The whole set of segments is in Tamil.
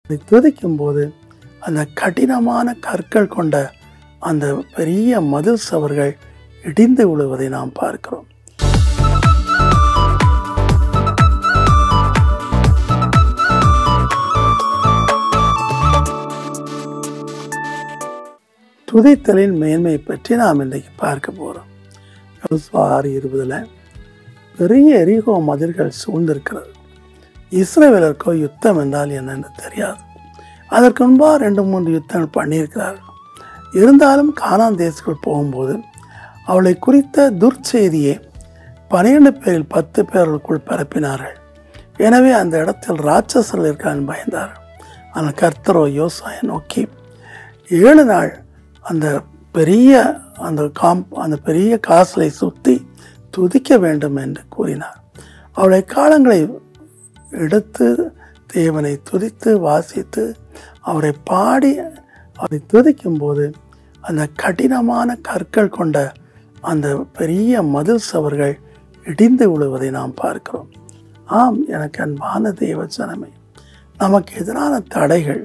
துதிக்கும் போது அந்த கடினமான கற்கள் கொண்ட அந்த பெரிய மதில் சுவர்கள் இடிந்து விழுவதை நாம் பார்க்கிறோம். துதித்தலின் மேன்மை பற்றி நாம் இன்றைக்கு பார்க்க போகிறோம். 6:20 பெரிய எரிகோ மதில்கள் சூழ்ந்திருக்கிறது. இஸ்ரவேலருக்கோ யுத்தம் என்றால் என்னன்னு தெரியாது. அதற்கு முன்பாக 2-3 யுத்தங்கள் பண்ணியிருக்கிறார்கள். இருந்தாலும் கானான் தேசத்துக்குள் போகும்போது அவளை குறித்த துர்ச்செய்தியை 12 பேரில் 10 பேர்களுக்குள் பரப்பினார்கள். எனவே அந்த இடத்தில் ராட்சசர்கள் இருக்கான்னு பயந்தார்கள். ஆனால் கர்த்தரோ யோசுவாவை நோக்கி 7 நாள் அந்த பெரிய காசலை சுற்றி துதிக்க வேண்டும் என்று கூறினார். அவளை காலங்களை எடுத்து தேவனை துதித்து வாசித்து அவரை பாடி அவரை துதிக்கும் போது அந்த கடினமான கற்கள் கொண்ட அந்த பெரிய மதில் சுவர்கள் இடிந்து விழுவதை நாம் பார்க்கிறோம். ஆம், எனக்கு அன்பான தேவ ஜனமே, நமக்கு எதிரான தடைகள்,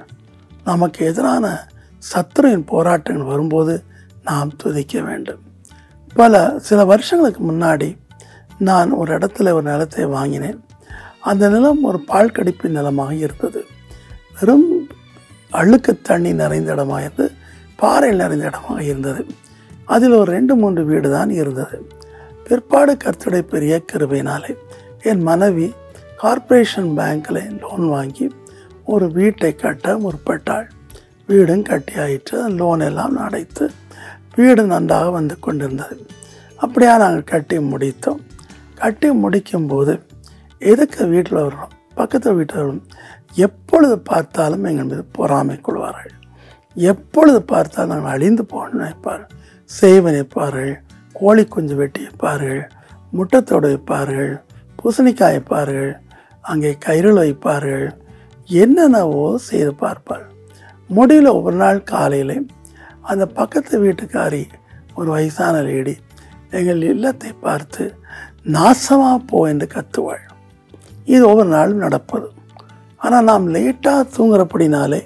நமக்கு எதிரான சத்துருவின் போராட்டங்கள் வரும்போது நாம் துதிக்க வேண்டும். சில வருஷங்களுக்கு முன்னாடி நான் ஒரு இடத்துல ஒரு நிலத்தை வாங்கினேன். அந்த நிலம் ஒரு பால் கடிப்பின் நிலமாக இருந்தது. வெறும் அழுக்கு தண்ணி நிறைந்த இடமாக இருந்தது, பாறையில் நிறைந்த இடமாக இருந்தது. அதில் ஒரு 2-3 வீடு தான் இருந்தது. பிற்பாடு கர்த்தருடைய பெரிய கிருபையினாலே என் மனைவி கார்ப்பரேஷன் பேங்க்கில் லோன் வாங்கி ஒரு வீட்டை கட்ட முற்பட்டாள். வீடும் கட்டி ஆயிற்று. லோன் எல்லாம் அடைத்து வீடு நன்றாக வந்து கொண்டிருந்தது. அப்படியா நாங்கள் கட்டி முடித்தோம். கட்டி முடிக்கும்போது எதுக்கு வீட்டில் வரும் பக்கத்து வீட்டில் எப்பொழுது பார்த்தாலும் எங்கள் மீது பொறாமை கொள்வார்கள். எப்பொழுது பார்த்தாலும் நாங்கள் அழிந்து போகணும்னு நினைப்பார்கள். செய்வ நிற்பார்கள், கோழி குஞ்சு வெட்டி வைப்பார்கள், முட்டத்தோடு வைப்பார்கள், பூசணிக்காய் வைப்பார்கள், அங்கே கயிறுகள் வைப்பார்கள், என்னென்னவோ செய்து பார்ப்பார்கள். முடிவில் ஒரு நாள் காலையில் அந்த பக்கத்து வீட்டுக்காரி ஒரு வயசான லேடி எங்கள் இல்லத்தை பார்த்து நாசமாக போ என்று கத்துவாள். இது ஒவ்வொரு நாளும் நடப்பது. ஆனால் நாம் லேட்டாக தூங்குறப்படினாலே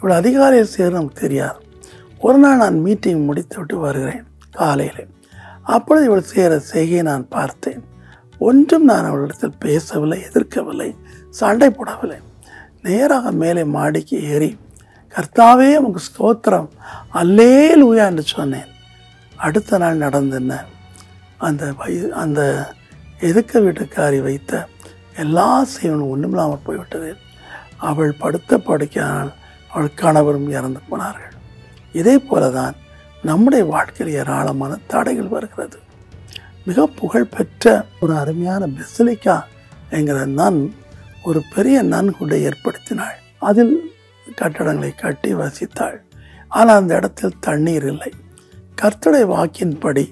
இவ்வளோ அதிகாலையில் சேர நமக்கு தெரியாது. ஒரு நாள் நான் மீட்டிங் முடித்து விட்டு வருகிறேன் காலையில். அப்பொழுது இவள் செய்கையை நான் பார்த்தேன். ஒன்றும் நான் அவளிடத்தில் பேசவில்லை, எதிர்க்கவில்லை, சண்டை போடவில்லை. நேராக மேலே மாடிக்கு ஏறி கர்த்தாவே உமக்கு ஸ்தோத்திரம், அல்லேலூயா என்று சொன்னேன். அடுத்த நாள் நடந்தன அந்த எதுக்க வீட்டுக்காரி வைத்த எல்லா செய்வனும் ஒன்றுமில்லாமல் போய்விட்டது. அவள் படுத்த படுக்கையானால் அவள் கணவரும் இறந்து போனார்கள். இதே போல தான் நம்முடைய வாழ்க்கையில் ஏராளமான தடைகள் வருகிறது. மிக புகழ்பெற்ற ஒரு அருமையான பெசிலிக்கா என்கிற நன் ஒரு பெரிய நன்கொடை ஏற்படுத்தினாள். அதில் கட்டடங்களை கட்டி வசித்தாள். ஆனால் அந்த இடத்தில் தண்ணீர் இல்லை. கர்த்தருடைய வாக்கின்படி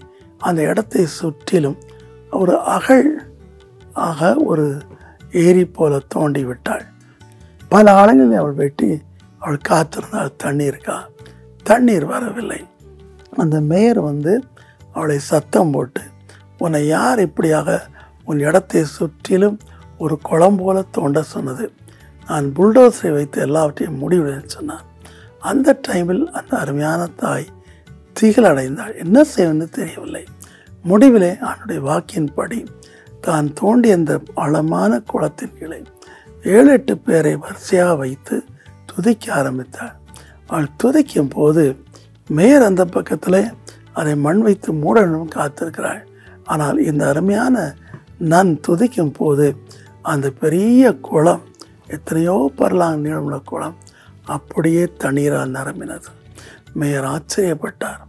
அந்த இடத்தை சுற்றிலும் ஒரு ஒரு ஏரி போல தோண்டி விட்டாள். பல ஆளுங்களை அவள் வெட்டி அவள் காத்திருந்தாள். தண்ணீர் வரவில்லை. அந்த மேயர் அவளை சத்தம் போட்டு, உன்னை யார் இப்படியாக உன் இடத்தை சுற்றிலும் ஒரு குளம் போல தோண்ட சொன்னது? நான் புல்டோசரை வைத்து எல்லாவற்றையும் முடிவிடுன்னு சொன்னான். அந்த டைமில் அந்த அருமையான தாய் திகில் அடைந்தாள். என்ன செய்வன்னு தெரியவில்லை. முடிவிலே அவனுடைய வாக்கின்படி தான் தோண்டி அந்த ஆழமான குளத்தின் கீழே 7-8 பேரை வரிசையாக வைத்து துதிக்க ஆரம்பித்தாள். அவள் துதிக்கும் போது மேயர் அந்த பக்கத்தில் அதை மண் வைத்து மூடணும் காத்திருக்கிறாள். ஆனால் இந்த அருமையான நன் துதிக்கும் போது அந்த பெரிய குளம், எத்தனையோ பரலாங்க நீளமுள்ள குளம், அப்படியே தண்ணீரால் நிரம்பினது. மேயர் ஆச்சரியப்பட்டார்.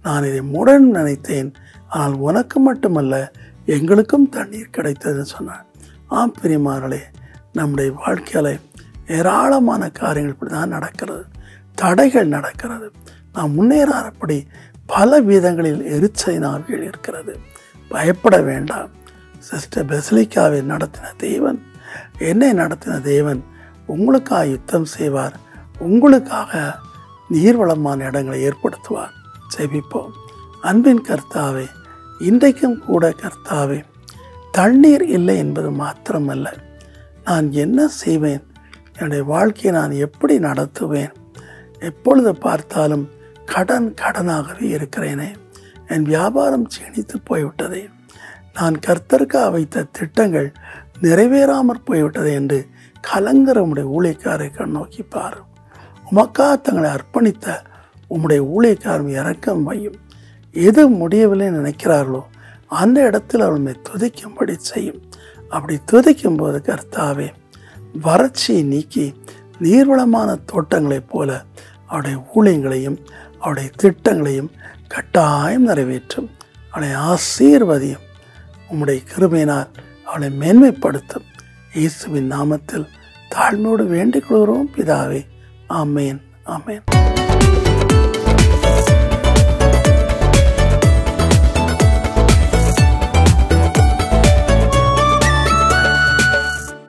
நான் இதை மூடன்னு நினைத்தேன், ஆனால் உனக்கு மட்டுமல்ல எங்களுக்கும் தண்ணீர் கிடைத்ததுன்னு சொன்னார். ஆம் பிரியமானவர்களே, நம்முடைய வாழ்க்கையில் ஏராளமான காரியங்கள் இப்படி தான் நடக்கிறது. தடைகள் நடக்கிறது. நாம் முன்னேறாதபடி பல விதங்களில் எரிச்சலின் ஆவிகள் இருக்கிறது. பயப்பட வேண்டாம். சிஸ்டர் பெசிலிக்காவை நடத்தின தேவன், என்னை நடத்தின தேவன் உங்களுக்காக யுத்தம் செய்வார். உங்களுக்காக நீர்வளமான இடங்களை ஏற்படுத்துவார். செபிப்போம். அன்பின் கர்த்தாவே, இன்றைக்கும் கூட கர்த்தாவே, தண்ணீர் இல்லை என்பது மாத்திரமல்ல, நான் என்ன செய்வேன்? என்னுடைய வாழ்க்கையை நான் எப்படி நடத்துவேன்? எப்பொழுது பார்த்தாலும் கடனாகவே இருக்கிறேனே. என் வியாபாரம் சீணித்து போய்விட்டதே. நான் கர்த்தருக்காக வைத்த திட்டங்கள் நிறைவேறாமற் போய்விட்டது என்று கலங்குற உம்முடைய ஊழியக்காரை கண்ணோக்கி பார். உமக்காக தங்களை அர்ப்பணித்த உம்முடைய ஊழியக்காரன் இரக்கம் வையும். எது முடியவில்லை நினைக்கிறார்களோ அந்த இடத்தில் அவர்களை துதிக்கும்படி செய்யும். அப்படி துதிக்கும் போது கர்த்தாவே, வறட்சியை நீக்கி நீர்வளமான தோட்டங்களைப் போல அவருடைய ஊழியங்களையும் அவருடைய திட்டங்களையும் கட்டாயம் நிறைவேற்றும். அவளை ஆசீர்வதியும். உம்முடைய கிருபையினால் அவளை மேன்மைப்படுத்தும். இயேசுவின் நாமத்தில் தாழ்மையோடு வேண்டிக் கொள்கிறோம் பிதாவே. ஆமேன், ஆமேன்.